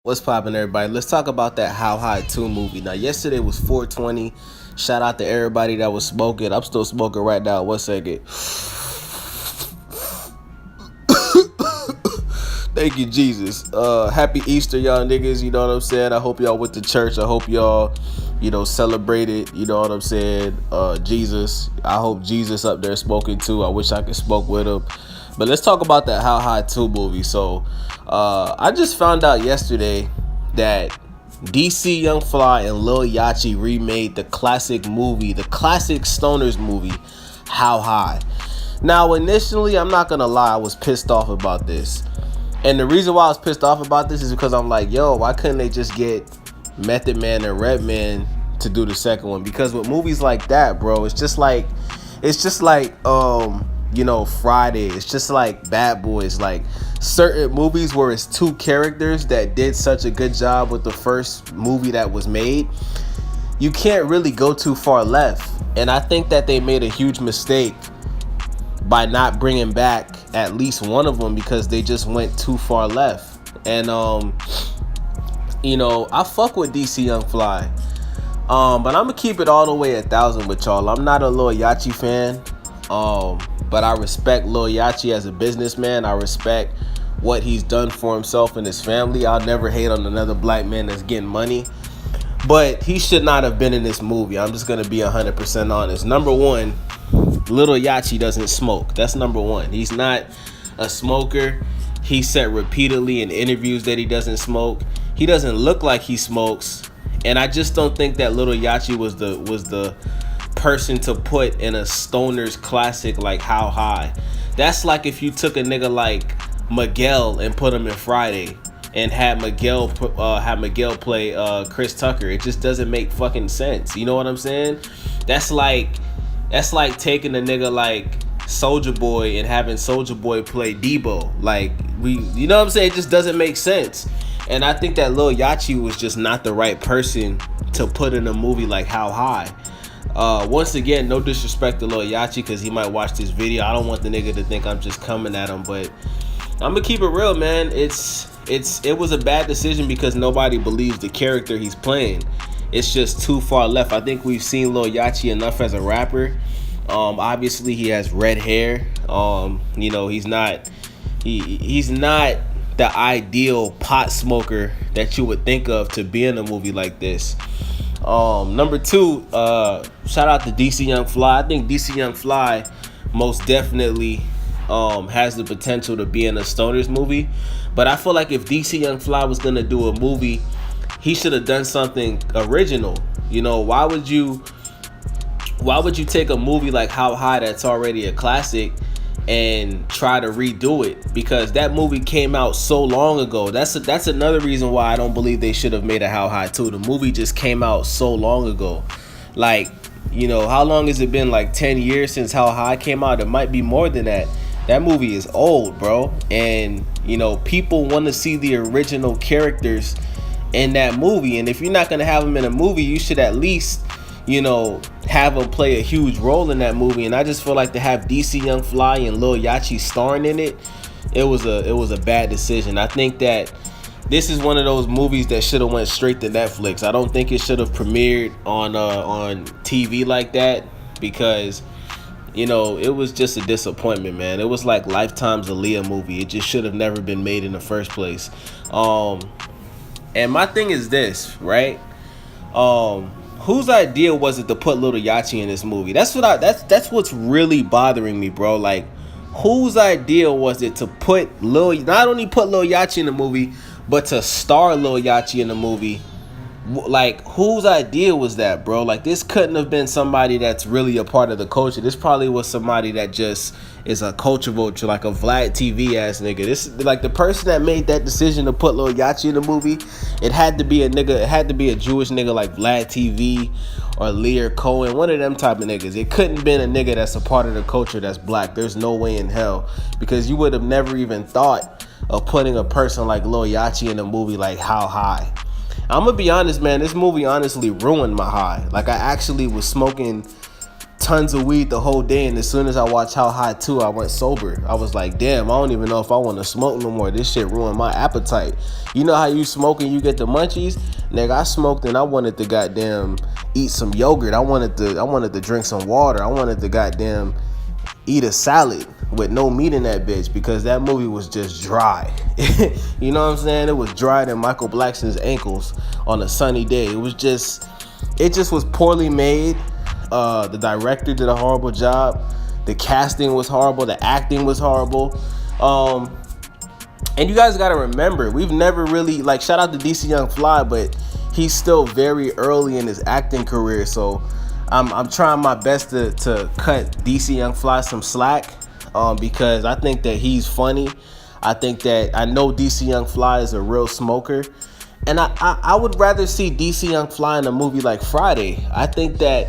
What's poppin', everybody? Let's talk about that How High 2 movie. Now, yesterday was 420. Shout out to everybody that was smoking. I'm still smoking right now. 1 second. Thank you, Jesus. Happy Easter, y'all niggas. You know what I'm saying? I hope y'all went to church. I hope y'all, celebrated. You know what I'm saying? Jesus. I hope Jesus up there smoking too. I wish I could smoke with him. But let's talk about that How High 2 movie. So, I just found out yesterday that DC Young Fly and Lil Yachty remade the classic movie, the classic Stoners movie, How High. Now, initially, I'm not gonna lie, I was pissed off about this. And the reason why I was pissed off about this is because I'm like, yo, why couldn't they just get Method Man and Redman to do the second one? Because with movies like that, bro, it's just like Friday. It's just like Bad Boys. Like certain movies where it's two characters that did such a good job with the first movie that was made, you can't really go too far left. And I think that they made a huge mistake by not bringing back at least one of them because they just went too far left. And I fuck with DC Young Fly, but I'm gonna keep it all the way 1,000 with y'all. I'm not a Lil Yachty fan, but I respect Lil Yachty as a businessman. I respect what he's done for himself and his family. I'll never hate on another black man that's getting money, but he should not have been in this movie. I'm just gonna be 100% honest. Number one, Lil Yachty doesn't smoke. That's number one. He's not a smoker. He said repeatedly in interviews that he doesn't smoke. He doesn't look like he smokes, and I just don't think that Lil Yachty was the person to put in a Stoners classic like How High. That's like if you took a nigga like Miguel and put him in Friday and had Miguel play Chris Tucker. It just doesn't make fucking sense. You know what I'm saying? That's like taking a nigga like Soulja Boy and having Soulja Boy play Debo. You know what I'm saying? It just doesn't make sense. And I think that Lil Yachty was just not the right person to put in a movie like How High. Once again, no disrespect to Lil Yachty because he might watch this video. I don't want the nigga to think I'm just coming at him, but I'm gonna keep it real, man. It was a bad decision because nobody believes the character he's playing. It's just too far left. I think we've seen Lil Yachty enough as a rapper. Obviously he has red hair. He's not the ideal pot smoker that you would think of to be in a movie like this. Number two, shout out to DC Young Fly. I think DC Young Fly most definitely has the potential to be in a Stoners movie. But I feel like if DC Young Fly was gonna do a movie, he should have done something original. Why would you take a movie like How High that's already a classic and try to redo it? Because that movie came out so long ago. That's another reason why I don't believe they should have made a How High 2. The movie just came out so long ago. How long has it been? Like 10 years since How High came out? It might be more than that. That movie is old, bro. And people want to see the original characters in that movie. And if you're not gonna have them in a movie, you should at least have them play a huge role in that movie. And I just feel like to have DC Young Fly and Lil Yachty starring in it, it was a bad decision. I think that this is one of those movies that should have went straight to Netflix. I don't think it should have premiered on TV like that because it was just a disappointment, man. It was like Lifetime's Aaliyah movie. It just should have never been made in the first place. And my thing is this, right? Whose idea was it to put Lil Yachty in this movie? That's what's really bothering me, bro. Like, whose idea was it to not only put Lil Yachty in the movie, but to star Lil Yachty in the movie? Like, whose idea was that, bro? Like, this couldn't have been somebody that's really a part of the culture. This probably was somebody that just is a culture vulture, like a Vlad TV ass nigga. This, like, the person that made that decision to put Lil Yachty in the movie, it had to be a nigga. It had to be a Jewish nigga like Vlad TV or Lear Cohen, one of them type of niggas. It couldn't have been a nigga that's a part of the culture that's black. There's no way in hell, because you would have never even thought of putting a person like Lil Yachty in a movie like How High. I'm gonna be honest, man, this movie honestly ruined my high. Like, I actually was smoking tons of weed the whole day, and as soon as I watched How High 2, I went sober. I was like, damn, I don't even know if I want to smoke no more. This shit ruined my appetite. You know how you smoke and you get the munchies? Nigga, I smoked and I wanted to goddamn eat some yogurt. I wanted to drink some water. I wanted to goddamn eat a salad with no meat in that bitch, because that movie was just dry. You know what I'm saying? It was drier than Michael Blackson's ankles on a sunny day. It just was poorly made. The director did a horrible job. The casting was horrible. The acting was horrible. And you guys got to remember, we've never really, like, shout out to DC Young Fly, but he's still very early in his acting career. So I'm trying my best to cut DC Young Fly some slack, because I think that he's funny. I know DC Young Fly is a real smoker. And I would rather see DC Young Fly in a movie like Friday. I think that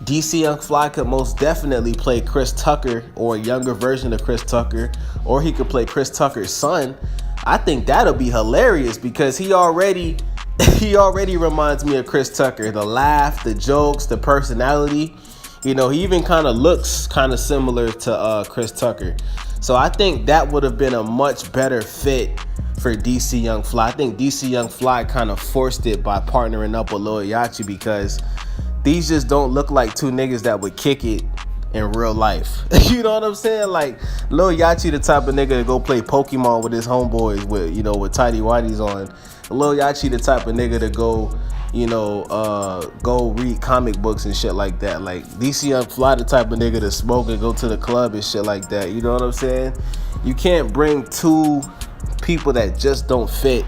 DC Young Fly could most definitely play Chris Tucker, or a younger version of Chris Tucker, or he could play Chris Tucker's son. I think that'll be hilarious, because he already reminds me of Chris Tucker. The laugh, the jokes, the personality. You know, he even kind of looks kind of similar to Chris Tucker. So I think that would have been a much better fit for DC Young Fly. I think DC Young Fly kind of forced it by partnering up with Lil Yachty, because these just don't look like two niggas that would kick it in real life. You know what I'm saying? Like, Lil Yachty the type of nigga to go play Pokemon with his homeboys with tidy whities on. Lil Yachty the type of nigga to go, go read comic books and shit like that. Like, DC Young Fly the type of nigga to smoke and go to the club and shit like that. You know what I'm saying? You can't bring two people that just don't fit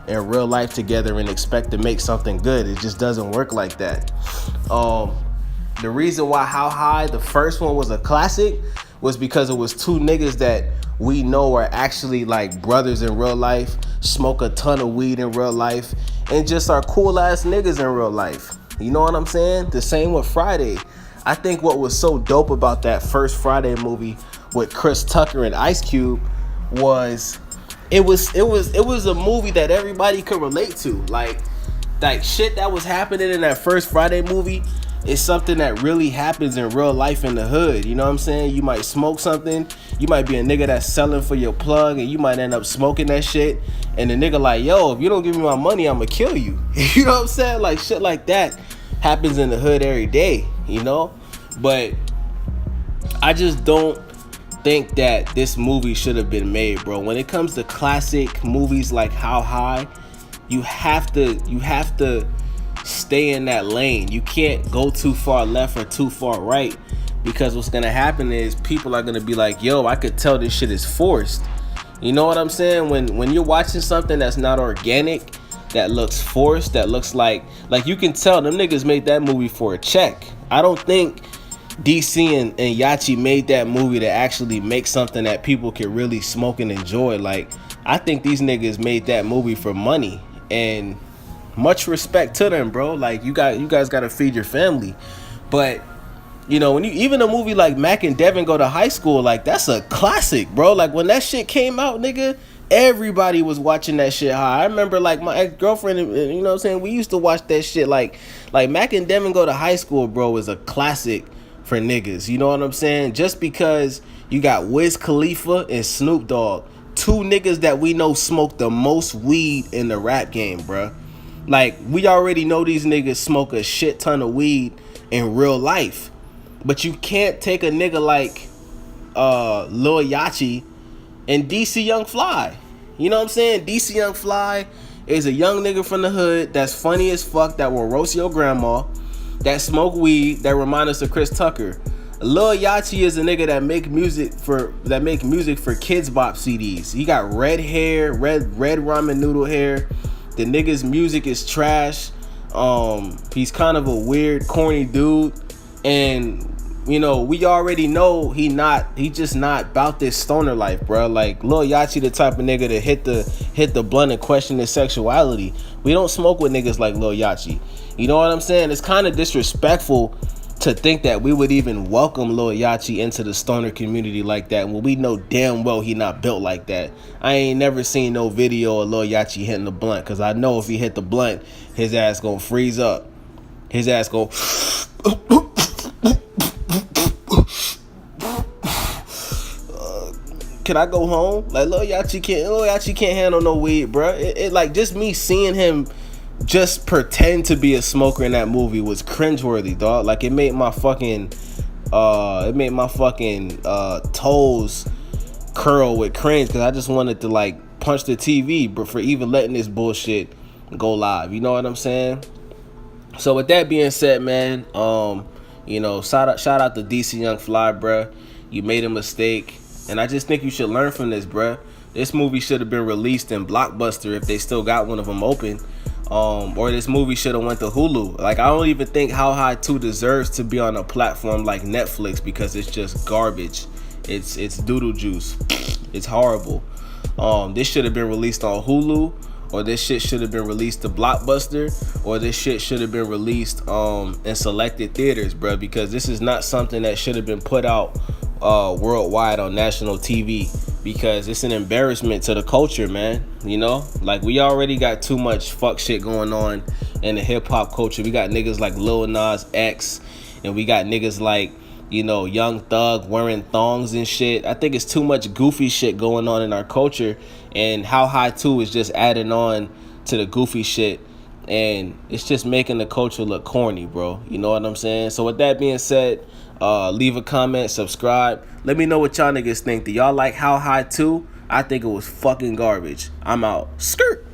in real life together and expect to make something good. It just doesn't work like that. The reason why How High, the first one, was a classic was because it was two niggas that we know are actually like brothers in real life, smoke a ton of weed in real life, and just are cool ass niggas in real life. You know what I'm saying? The same with Friday. I think what was so dope about that first Friday movie with Chris Tucker and Ice Cube was it was a movie that everybody could relate to. Like shit that was happening in that first Friday movie is something that really happens in real life in the hood. You know what I'm saying? You might smoke something. You might be a nigga that's selling for your plug, and you might end up smoking that shit. And the nigga like, yo, if you don't give me my money, I'ma kill you. You know what I'm saying? Like, shit like that happens in the hood every day, you know? But I just don't think that this movie should have been made, bro. When it comes to classic movies like How High, you have to stay in that lane. You can't go too far left or too far right, because what's gonna happen is people are gonna be like, yo, I could tell this shit is forced. You know what I'm saying? When you're watching something that's not organic, that looks forced, that looks like you can tell them niggas made that movie for a check. I don't think DC and Yachty made that movie to actually make something that people can really smoke and enjoy. Like, I think these niggas made that movie for money, and much respect to them, bro. Like, you guys gotta feed your family. But you know, when even a movie like Mac and Devin Go to High School, like, that's a classic, bro. Like, when that shit came out, nigga, everybody was watching that shit high. I remember, like, my ex-girlfriend, you know what I'm saying, we used to watch that shit. Like Mac and Devin Go to High School, bro, is a classic for niggas. You know what I'm saying? Just because you got Wiz Khalifa and Snoop Dogg, two niggas that we know smoke the most weed in the rap game, bro. Like, we already know these niggas smoke a shit ton of weed in real life. But you can't take a nigga like Lil Yachty and DC Young Fly. You know what I'm saying? DC Young Fly is a young nigga from the hood that's funny as fuck, that will roast your grandma, that smoke weed, that remind us of Chris Tucker. Lil Yachty is a nigga that make music for Kids Bop CDs. He got red hair, red ramen noodle hair. The nigga's music is trash. He's kind of a weird, corny dude. And, you know, we already know he just not about this stoner life, bro. Like, Lil Yachty the type of nigga to hit the blunt and question his sexuality. We don't smoke with niggas like Lil Yachty. You know what I'm saying? It's kind of disrespectful to think that we would even welcome Lil Yachty into the stoner community like that, when we know damn well he not built like that. I ain't never seen no video of Lil Yachty hitting the blunt, because I know if he hit the blunt, his ass gonna freeze up. His ass go can I go home? Like Lil Yachty can't handle no weed, bro. It like just me seeing him just pretend to be a smoker in that movie was cringeworthy, dog. Like it made my fucking toes curl with cringe because I just wanted to like punch the TV, but for even letting this bullshit go live. You know what I'm saying? So with that being said, man, shout out to DC Young Fly, bruh. You made a mistake, and I just think you should learn from this, bruh. This movie should have been released in Blockbuster if they still got one of them open. Or this movie should have went to Hulu. Like, I don't even think How High 2 deserves to be on a platform like Netflix because it's just garbage. It's doodle juice. It's horrible. This should have been released on Hulu, or this shit should have been released to Blockbuster, or this shit should have been released in selected theaters, bro, because this is not something that should have been put out worldwide on national TV, because it's an embarrassment to the culture, man. You know, like, we already got too much fuck shit going on in the hip-hop culture. We got niggas like Lil Nas X, and we got niggas like, Young Thug wearing thongs and shit. I think it's too much goofy shit going on in our culture, and How High 2 is just adding on to the goofy shit, and it's just making the culture look corny, bro. You know what I'm saying? So with that being said, leave a comment, subscribe. Let me know what y'all niggas think. Do y'all like How High 2? I think it was fucking garbage. I'm out. Skirt.